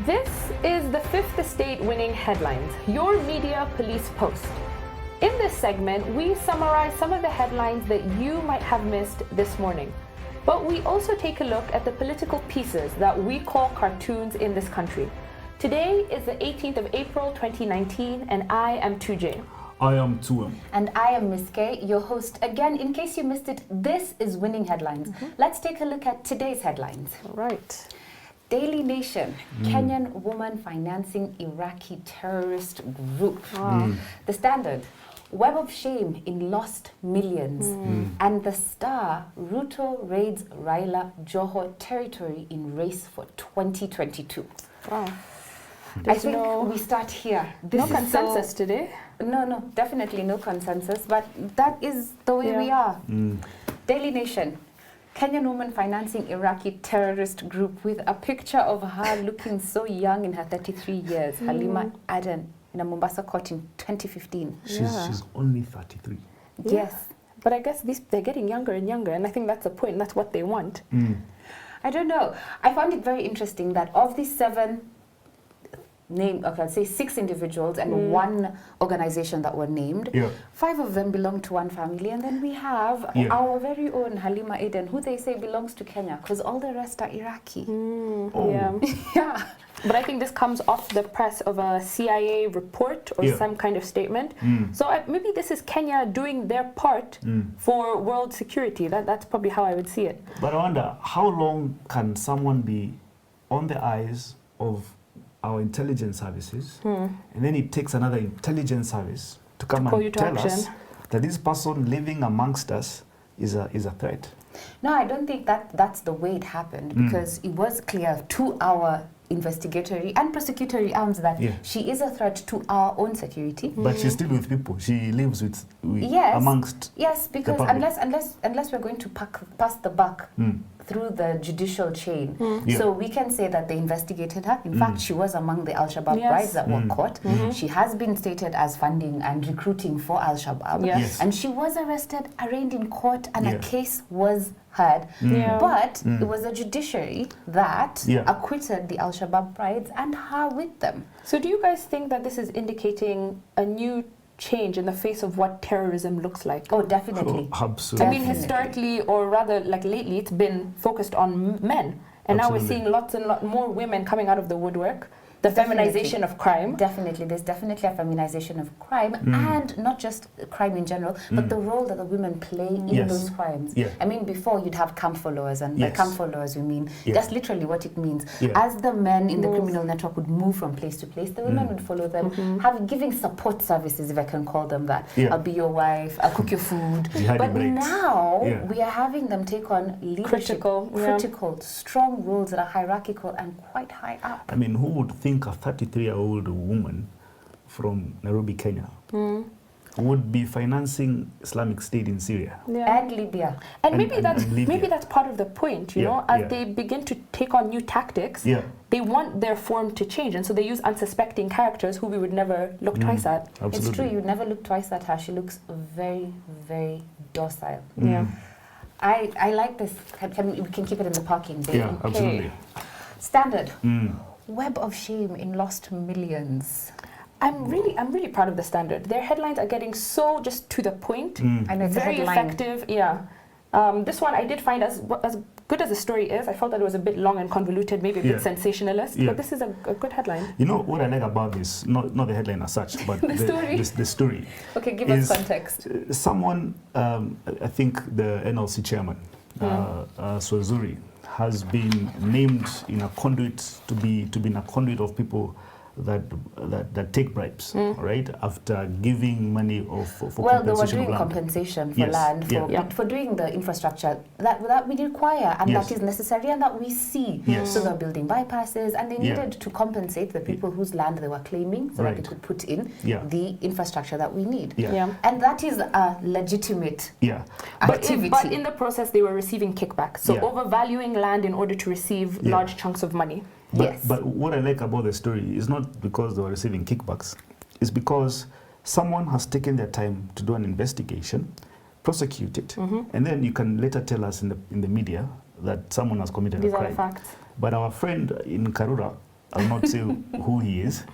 This is the Fifth Estate Winning Headlines, your media police post. In this segment, we summarize some of the headlines that you might have missed this morning. But we also take a look at the political pieces that we call cartoons in this country. Today is the 18th of April 2019, and I am 2J. I am Tuam. And I am Miss K, your host. Again, in case you missed it, this is Winning Headlines. Let's take a look at today's headlines. All right. Daily Nation, Kenyan woman financing Iraqi terrorist group. The Standard, web of shame in lost millions. And The Star, Ruto raids Raila Joho territory in race for 2022. Wow. I think we start here. No consensus today? No, definitely no consensus, but that is the way we are. Daily Nation, Kenyan woman financing Iraqi terrorist group with a picture of her looking so young in her 33 years, Halima Aden, in a Mombasa court in 2015. She's only 33. Yes. But I guess they're getting younger and younger, and I think that's the point. That's what they want. I don't know. I found it very interesting that of these I'll say 6 individuals and 1 organization that were named. 5 of them belong to one family, and then we have our very own Halima Aden, who they say belongs to Kenya, because all the rest are Iraqi. Yeah. But I think this comes off the press of a CIA report or some kind of statement. So maybe this is Kenya doing their part for world security. That's probably how I would see it. But I wonder, how long can someone be on the eyes of our intelligence services, and then it takes another intelligence service to come and tell us that this person living amongst us is a threat? No, I don't think that's the way it happened, because it was clear to our investigatory and prosecutory arms that she is a threat to our own security. But she's still with people. She lives with amongst. Yes, because unless we're going to pass the buck through the judicial chain, so we can say that they investigated her. In fact, she was among the Al-Shabaab brides that were caught. She has been stated as funding and recruiting for Al-Shabaab, and she was arrested, arraigned in court, and a case was heard. But it was the judiciary that acquitted the Al-Shabaab brides and her with them. So do you guys think that this is indicating a new change in the face of what terrorism looks like? Oh, definitely. Oh, absolutely. I mean, historically, or rather like lately, it's been focused on men. And now we're seeing lots and more women coming out of the woodwork. The feminization of crime. Definitely. There's definitely a feminization of crime, and not just crime in general, but the role that the women play in those crimes. I mean, before you'd have camp followers, and by camp followers we mean that's literally what it means. As the men in the criminal network would move from place to place, the women would follow them, giving support services, if I can call them that. I'll be your wife, I'll cook your food. But now we are having them take on leadership, critical, strong roles that are hierarchical and quite high up. I mean, who would think a 33-year-old woman from Nairobi, Kenya, would be financing Islamic State in Syria and Libya, and maybe that's part of the point, you know, as they begin to take on new tactics. They want their form to change, and so they use unsuspecting characters who we would never look twice at. Absolutely. It's true, you would never look twice at her. She looks very, very docile. I like this. We can keep it in the parking bay. Absolutely. Standard. Web of shame in lost millions. I'm really proud of the Standard. Their headlines are getting so just to the point. I know, it's very effective. This one I did find as good as the story is, I felt that it was a bit long and convoluted, maybe a bit sensationalist. But this is a good headline. You know what I like about this? Not the headline as such, but the story. Okay, give us context. Someone, I think the NLC chairman, Swazuri, has been named in a conduit to be in a conduit of people that take bribes, right? After giving money for well, they were compensation doing of land. Compensation for land for doing the infrastructure that we require and that is necessary and that we see. So they're building bypasses, and they needed to compensate the people whose land they were claiming so that they could put in the infrastructure that we need. And that is a legitimate activity. But in the process, they were receiving kickbacks. So overvaluing land in order to receive large chunks of money. But what I like about the story is not because they were receiving kickbacks. It's because someone has taken their time to do an investigation, prosecute it, and then you can later tell us in the media that someone has committed a crime. These are the facts. But our friend in Karura I'll not say who he is.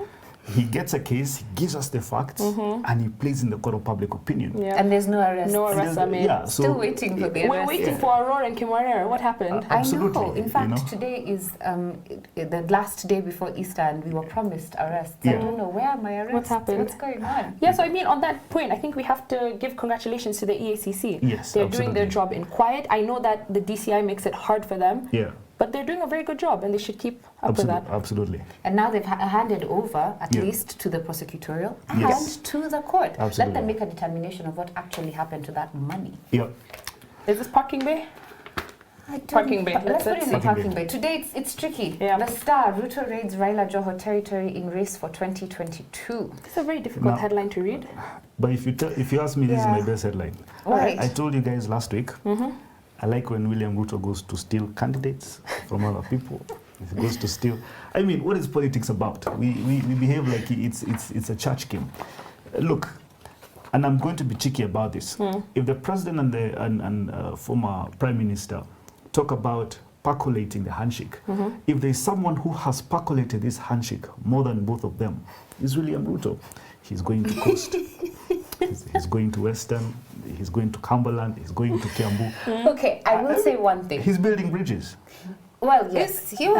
He gets a case, he gives us the facts, and he plays in the court of public opinion. Yeah. And there's no arrest. No arrests are made. Yeah, so still waiting for the arrest. We're waiting for Aurora and Kimwarere. What happened? Absolutely. I know. In fact, today is the last day before Easter, and we were promised arrests. I don't know, where are my arrests? What happened? What's going on? Yeah, so I mean, on that point, I think we have to give congratulations to the EACC. Yes, they're doing their job in quiet. I know that the DCI makes it hard for them. Yeah. But they're doing a very good job, and they should keep up with that. Absolutely. And now they've handed over, at least, to the prosecutorial and to the court. Absolutely. Let them make a determination of what actually happened to that money. Yeah. Is this parking bay? Parking bay. Let's put it in the parking bay. Today it's tricky. Yeah. The Star, Ruto raids Raila Joho territory in race for 2022. It's a very difficult headline to read. But if you ask me, this is my best headline. Right. I told you guys last week, I like when William Ruto goes to steal candidates from other people. He goes to steal. I mean, what is politics about? We behave like it's a church game. Look, and I'm going to be cheeky about this. If the president and the former prime minister talk about percolating the handshake, if there's someone who has percolated this handshake more than both of them, it's William Ruto. He's going to Coast. He's going to Western, he's going to Cumberland, he's going to Kiambu. Okay, I will say one thing. He's building bridges. Well, yes. You're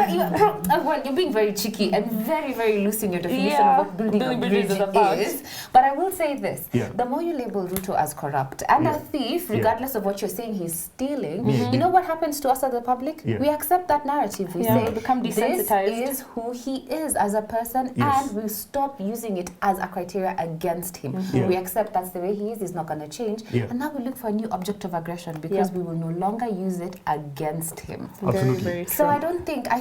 being very cheeky and very, very loose in your definition of what building a bridge is. But I will say this. Yeah. The more you label Ruto as corrupt and a thief, regardless of what you're saying he's stealing, you know what happens to us as the public? We accept that narrative. We say, become desensitized. This is who he is as a person, and we stop using it as a criteria against him. We accept that's the way he is, he's not going to change. And now we look for a new object of aggression because we will no longer use it against him. Absolutely. Very so I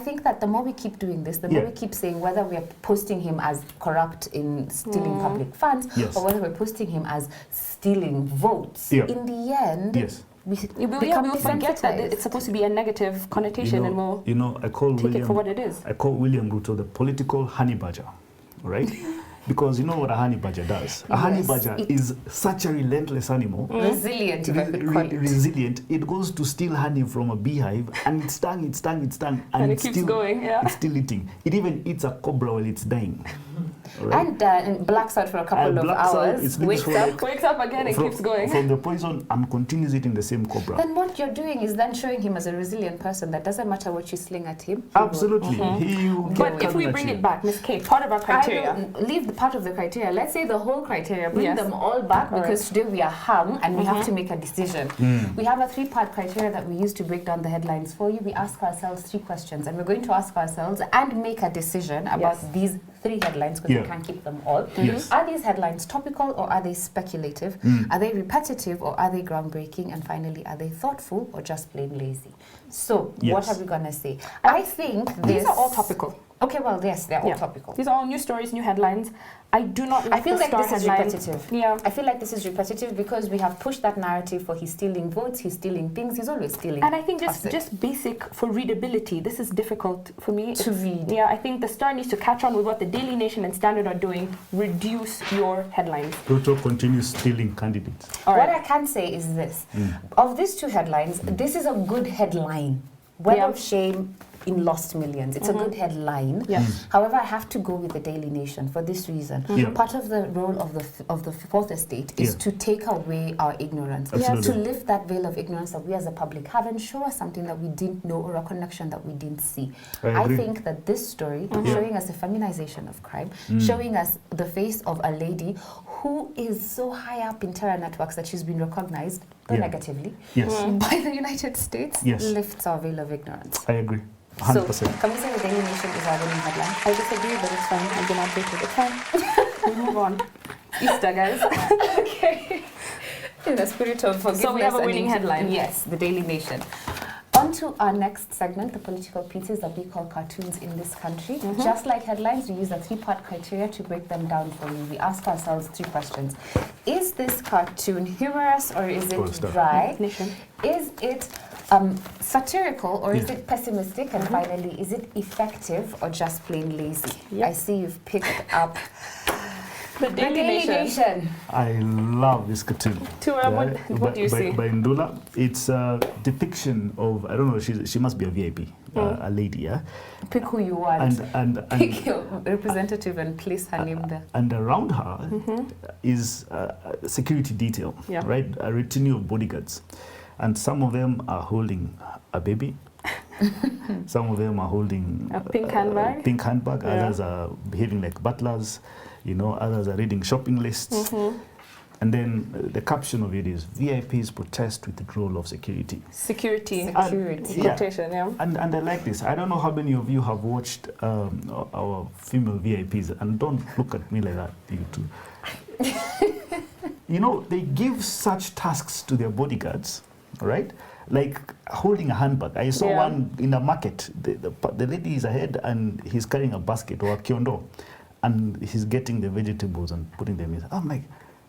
think that the more we keep doing this, the more we keep saying whether we are posting him as corrupt in stealing public funds or whether we're posting him as stealing votes, in the end, we forget that it's supposed to be a negative connotation, and we'll take it for what it is. I call William Ruto the political honey badger, right? Because you know what a honey badger does. A honey badger is such a relentless animal. Resilient, if I could call it. Resilient. It goes to steal honey from a beehive, and it's stung, and it keeps going. It's still eating. It even eats a cobra while it's dying. Right? And blacks out for a couple of hours, wakes up again and keeps going. From the poison and continues eating the same cobra. Then what you're doing is then showing him as a resilient person that doesn't matter what you sling at him. Absolutely. But if we bring it back, Ms. K, part of our criteria. I will leave the part of the criteria. Let's say the whole criteria. Bring them all back because today we are hung and we have to make a decision. We have a 3-part criteria that we use to break down the headlines for you. We ask ourselves 3 questions, and we're going to ask ourselves and make a decision about these 3 headlines because we can't keep them all. Are these headlines topical or are they speculative? Are they repetitive or are they groundbreaking? And finally, are they thoughtful or just plain lazy? So, what are we going to say? I think these are all topical. Okay, well, yes, they're all topical. These are all new stories, new headlines. I do not like I feel like this is repetitive. Yeah. I feel like this is repetitive because we have pushed that narrative for he's stealing votes, he's stealing things, he's always stealing. And I think just basic for readability, this is difficult for me to read. Yeah, I think the Star needs to catch on with what the Daily Nation and Standard are doing. Reduce your headlines. Ruto continues stealing candidates. What I can say is this. Of these 2 headlines, this is a good headline. Web of shame in lost millions. It's a good headline. However, I have to go with the Daily Nation for this reason. Part of the role of the fourth estate is to take away our ignorance, to lift that veil of ignorance that we as a public have and show us something that we didn't know or a connection that we didn't see. I think that this story, showing us the feminization of crime, showing us the face of a lady who is so high up in terror networks that she's been recognized negatively by the United States, lifts our veil of ignorance. I agree. 100%. So, can we say the Daily Nation is our winning headline? I disagree, but it's fine. I've been updated. It's fine. We move on. Easter, guys. Okay. In the spirit of forgiveness. So we have a winning headline. Yes, the Daily Nation. On to our next segment, the political pieces that we call cartoons in this country. Just like headlines, we use a 3-part criteria to break them down for you. We ask ourselves 3 questions. Is this cartoon humorous or is it dry? Is it satirical or is it pessimistic? And finally, is it effective or just plain lazy? I see you've picked up The Daily Nation. I love this cartoon. What do you see? By Ndula. It's a depiction of, I don't know, she must be a VIP, a lady, yeah? Pick who you want. And pick your representative and place her name there. And around her is a security detail, right? A retinue of bodyguards. And some of them are holding a baby. Some of them are holding a pink handbag. Others are behaving like butlers. Others are reading shopping lists. And then the caption of it is, VIPs protest withdrawal of security. Security. Quotation, And I like this. I don't know how many of you have watched our female VIPs, and don't look at me like that, you too. They give such tasks to their bodyguards, right? Like holding a handbag. I saw one in a market. The lady is ahead and he's carrying a basket or a kiondo, and he's getting the vegetables and putting them in. I'm like,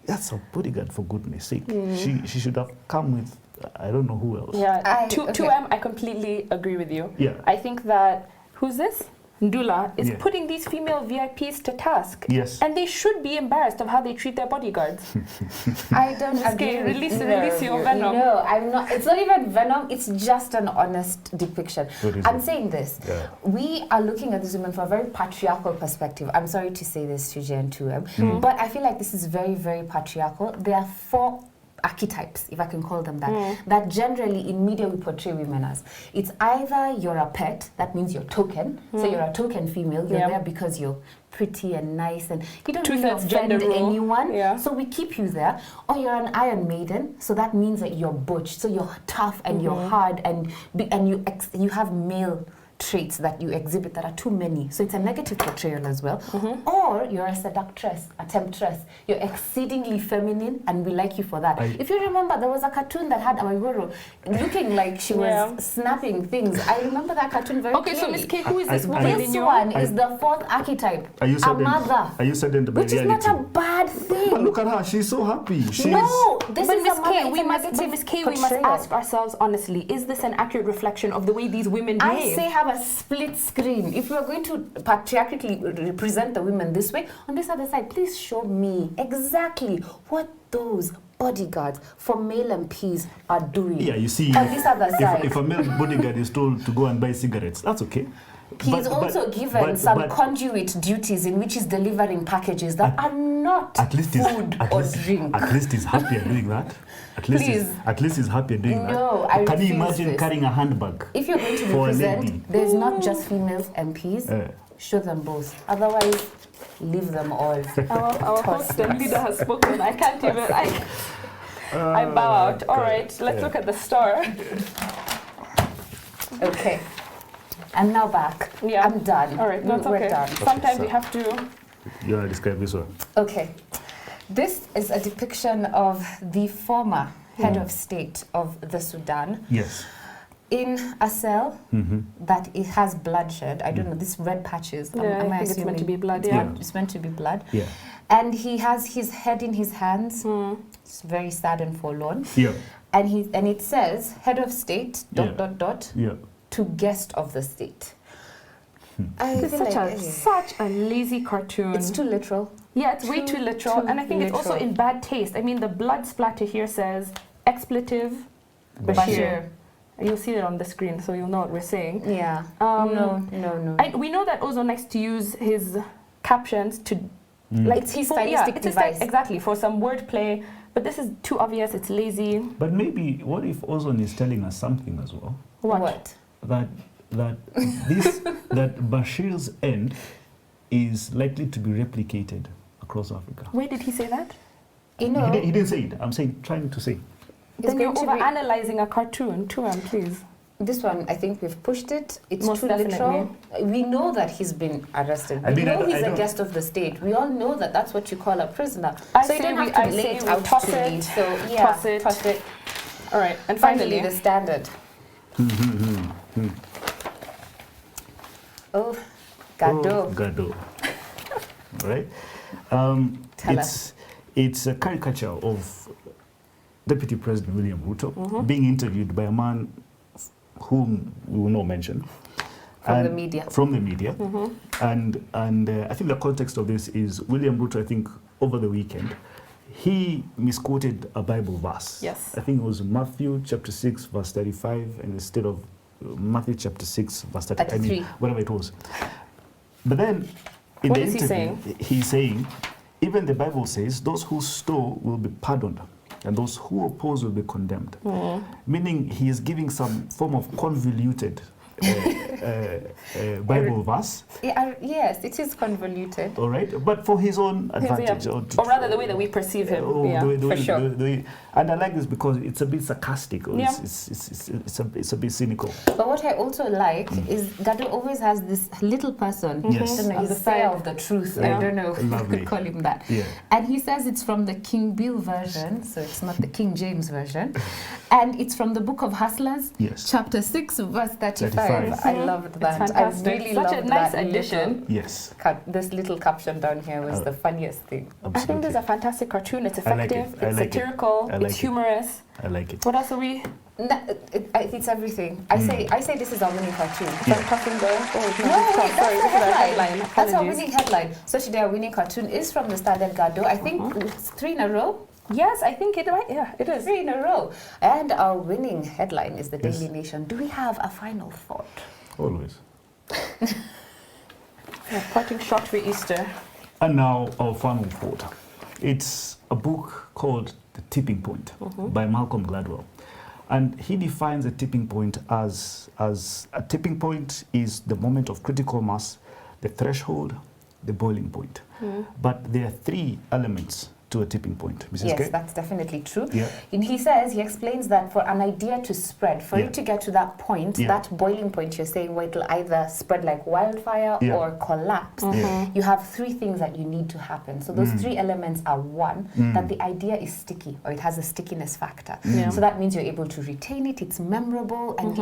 that's a bodyguard, for goodness sake. She should have come with, I don't know who else. Yeah, 2M, I completely agree with you. Yeah. I think that, who's this? Ndula is putting these female VIPs to task. Yes. And they should be embarrassed of how they treat their bodyguards. I don't agree. Release your venom. No, I'm not. It's not even venom. It's just an honest depiction. I'm saying this. Yeah. We are looking at these women from a very patriarchal perspective. I'm sorry to say this to Jen 2M, but I feel like this is very, very patriarchal. There are 4 archetypes, if I can call them that, that generally in media we portray women as. It's either you're a pet, that means you're token, so you're a token female, you're there because you're pretty and nice and you don't really offend anyone, so we keep you there. Or you're an Iron Maiden, so that means that you're butch, so you're tough and you're hard and you have male traits that you exhibit that are too many. So it's a negative portrayal as well. Or you're a seductress, a temptress. You're exceedingly feminine and we like you for that. If you remember, there was a cartoon that had UHURU looking like she was snapping things. I remember that cartoon very clearly. Okay, so Miss K, who is this woman? This one is the 4th archetype, a mother. Are you saddened by which reality? Is not a bad thing. But look at her, she's so happy. No, this but is Miss K, we must ask ourselves honestly, is this an accurate reflection of the way these women behave? I say have a split screen. If we are going to patriarchally represent the women this way, on this other side, please show me exactly what those bodyguards for male MPs are doing. Yeah, you see, on this other side. If a male bodyguard is told to go and buy cigarettes, that's okay. He's also given some conduit duties in which he's delivering packages that are not food or drink. At least he's happy at doing that. At least he's happy at doing that. Can you imagine carrying a handbag? If you're going to represent, there's not just female MPs. Show them both. Otherwise, leave them all. Our host and leader has spoken. I can't even. I bow out. All right, let's look at the star. Okay. I'm now back. Yeah. I'm done. All right, that's okay. Done. Sometimes we have to... You want to describe this one? Okay. This is a depiction of the former head of state of the Sudan. Yes. In a cell that it has bloodshed. I don't know, these red patches. I think it's meant to be blood, It's meant to be blood. Yeah. And he has his head in his hands. It's very sad and forlorn. Yeah. And it says, head of state, ... Yeah. to guest of the state. It's such a lazy cartoon. It's too literal. Yeah, it's way too literal. And I think it's also in bad taste. I mean, the blood splatter here says expletive Bashir. You'll see it on the screen, so you'll know what we're saying. Yeah. No. We know that Ozo likes to use his captions to... It's his stylistic device. Exactly, for some wordplay. But this is too obvious, it's lazy. But maybe, what if Ozone is telling us something as well? What? That Bashir's end is likely to be replicated across Africa. Where did he say that? He didn't say it. I'm trying to say. Then you're over-analyzing a cartoon, 2M, please. This one, I think we've pushed it. It's most too literal. We know that he's been arrested. We know he's a guest of the state. We all know that that's what you call a prisoner. So you don't have to lay it out too late. So yeah, toss it. All right, and finally the standard. Oh, Gado. Right? It's a caricature of Deputy President William Ruto being interviewed by a man whom we will not mention. From the media. From the media. And I think the context of this is William Ruto, I think, over the weekend, he misquoted a Bible verse. Yes. I think it was Matthew chapter 6, verse 35, and instead of Matthew chapter 6, verse 33, I mean, whatever it was. But then, in the interview, he's saying, even the Bible says, those who stole will be pardoned, and those who oppose will be condemned. Meaning he is giving some form of convoluted Bible verse. Yes, it is convoluted. All right, but for his own advantage. Or rather the way that we perceive him. For sure. And I like this because it's a bit sarcastic. It's a bit cynical. But what I also like is Gado always has this little person. Yes. I don't know, he's the sayer of the truth. I don't know if you could call him that. Yeah. And he says it's from the King Bill version, so it's not the King James version. And it's from the book of Hustlers, chapter 6, verse 35. I loved that. I really loved that. Such a nice addition. Yes. This little caption down here was the funniest thing. Absolutely. I think this is a fantastic cartoon. It's effective, it's satirical, it's humorous. I like it. What else are we? It's everything. I say this is our winning cartoon. That's our winning headline. So today our winning cartoon is from the Standard Gado. I think it's 3 in a row. Yes, I think it might. Yeah, it is 3 in a row. And our winning headline is the Daily Nation. Do we have a final thought? Always. Parting shot for Easter. And now our final thought. It's a book called The Tipping Point by Malcolm Gladwell. And he defines a tipping point as a tipping point is the moment of critical mass, the threshold, the boiling point. But there are 3 elements to a tipping point, Mrs. Yes, Kay? that's definitely true. Yeah. And he explains that for an idea to spread, for it to get to that point, that boiling point you're saying where it'll either spread like wildfire or collapse, you have 3 things that you need to happen. So those 3 elements are 1, that the idea is sticky, or it has a stickiness factor. So that means you're able to retain it, it's memorable, and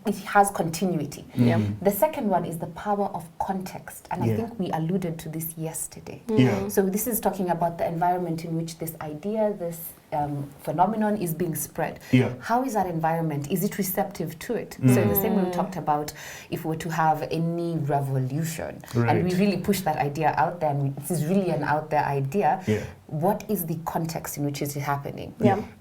it has continuity. The second one is the power of context, and I think we alluded to this yesterday. So this is talking about the environment in which this idea, this phenomenon is being spread. How is that environment? Is it receptive to it? So in the same way we talked about if we were to have any revolution and we really push that idea out there, and this is really an out there idea, what is the context in which it is happening?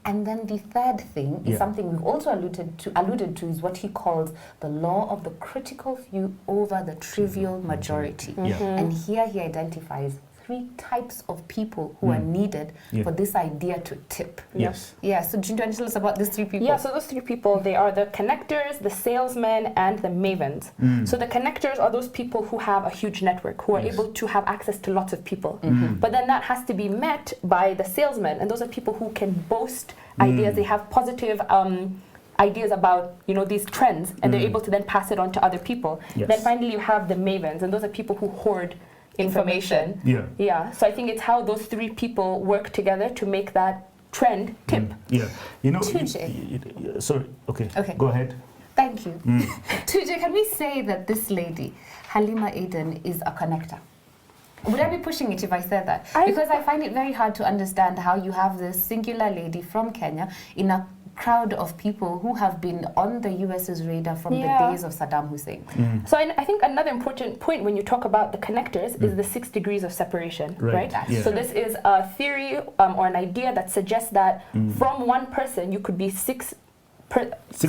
And then the third thing is something we've also alluded to is what he calls the law of the critical few over the trivial majority. And here he identifies 3 types of people who are needed for this idea to tip. Yeah, so do you want to tell us about these 3 people? Yeah, so those 3 people, they are the connectors, the salesmen, and the mavens. So the connectors are those people who have a huge network, who are able to have access to lots of people. But then that has to be met by the salesmen, and those are people who can boast ideas. They have positive ideas about, these trends, and they're able to then pass it on to other people. Then finally you have the mavens, and those are people who hoard information. So I think it's how those 3 people work together to make that trend tip. Sorry, okay, go ahead. Thank you. Tuje, can we say that this lady, Halima Aden, is a connector? Would I be pushing it if I said that? Because I find it very hard to understand how you have this singular lady from Kenya in a crowd of people who have been on the US's radar from the days of Saddam Hussein. So I think another important point when you talk about the connectors is the 6 degrees of separation, right? So this is a theory or an idea that suggests that from one person you could be 6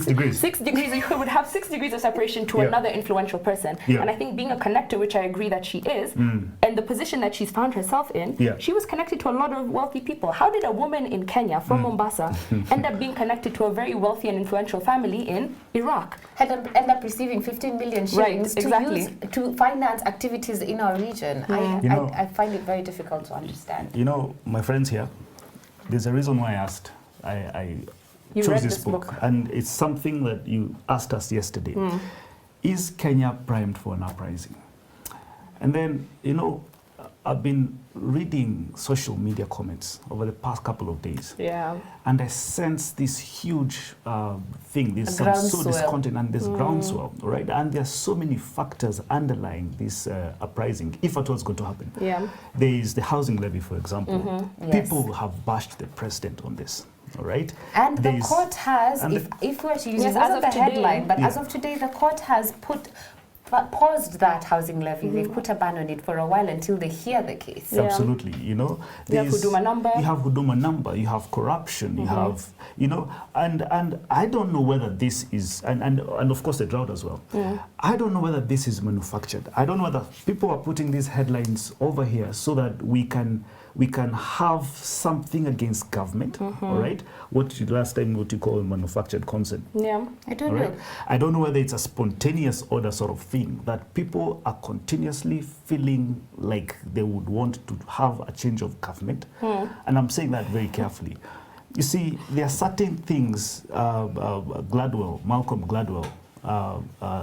degrees. 6 degrees, you would have 6 degrees of separation to another influential person. And I think being a connector, which I agree that she is, and the position that she's found herself in, she was connected to a lot of wealthy people. How did a woman in Kenya from Mombasa end up being connected to a very wealthy and influential family in Iraq? End up receiving 15 million shillings to finance activities in our region. I find it very difficult to understand. My friends here, there's a reason why I asked. You chose read this book, and it's something that you asked us yesterday. Is Kenya primed for an uprising? And then, I've been reading social media comments over the past couple of days. And I sense this huge thing, this discontent and this groundswell, right? And there are so many factors underlying this uprising, if at all it's going to happen. There is the housing levy, for example. People have bashed the president on this. All right. And the court has, if we're to use it, as of the headline, but as of today, the court has put paused that housing levy. They've put a ban on it for a while until they hear the case. Yeah. Absolutely, you know. You have Huduma number. You have Huduma number. You have corruption. You have, you know, and I don't know whether this is, and of course the drought as well. I don't know whether this is manufactured. I don't know whether people are putting these headlines over here so that we can have something against government, all right? Last time what you call manufactured consent. Yeah, I don't know. I don't know whether it's a spontaneous order sort of thing that people are continuously feeling like they would want to have a change of government, and I'm saying that very carefully. You see, there are certain things. Malcolm Gladwell.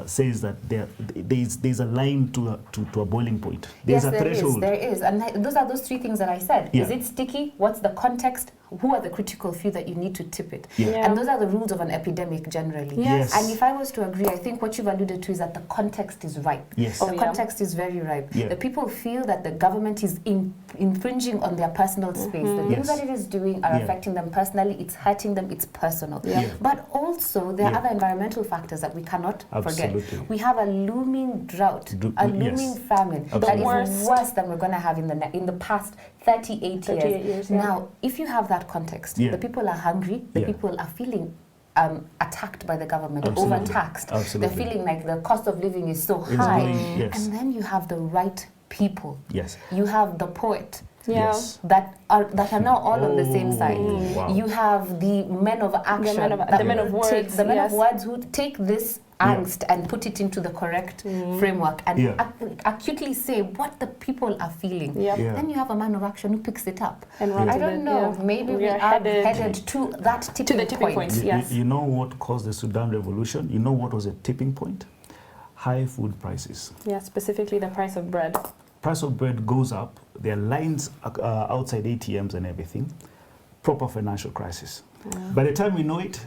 Says that there's a line to a boiling point. There's a threshold. There is. And those are those three things that I said. Yeah. Is it sticky? What's the context? Who are the critical few that you need to tip it? Yeah. And those are the rules of an epidemic generally. Yes. And if I was to agree, I think what you've alluded to is that the context is ripe. Yes. The context is very ripe. Yeah. The people feel that the government is infringing on their personal space. The things that it is doing are affecting them personally. It's hurting them. It's personal. But also, there are other environmental factors that we cannot forget. We have a looming drought, a looming famine that is worse than we're going to have in the past 38 years. Now, if you have that context, the people are hungry, the people are feeling attacked by the government, overtaxed. They're feeling like the cost of living is so high. And then you have the right people. You have the poet. That are now all on the same side. You have the men of action, the men of words who take this angst and put it into the correct framework and acutely say what the people are feeling. Then you have a man of action who picks it up. And I don't know, maybe we are headed to that tipping point. You know what caused the Sudan revolution? You know what was a tipping point? High food prices. Yeah, specifically the price of bread. Price of bread goes up. There are lines outside ATMs and everything. Proper financial crisis. By the time we know it,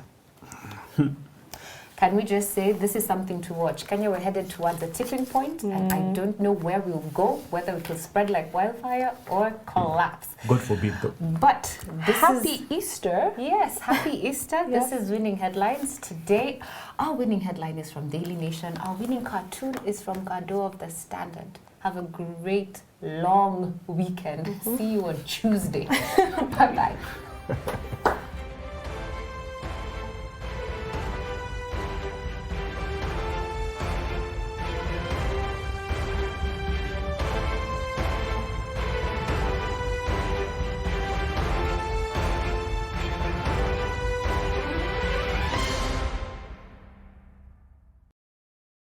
can we just say this is something to watch? Kenya, we're headed towards the tipping point, and I don't know where we'll go, whether it will spread like wildfire or collapse. God forbid, though. But happy Easter. Yes, happy Easter. This is Winning Headlines. Today, our winning headline is from Daily Nation. Our winning cartoon is from Gado of the Standard. Have a great, long weekend. See you on Tuesday. Bye-bye.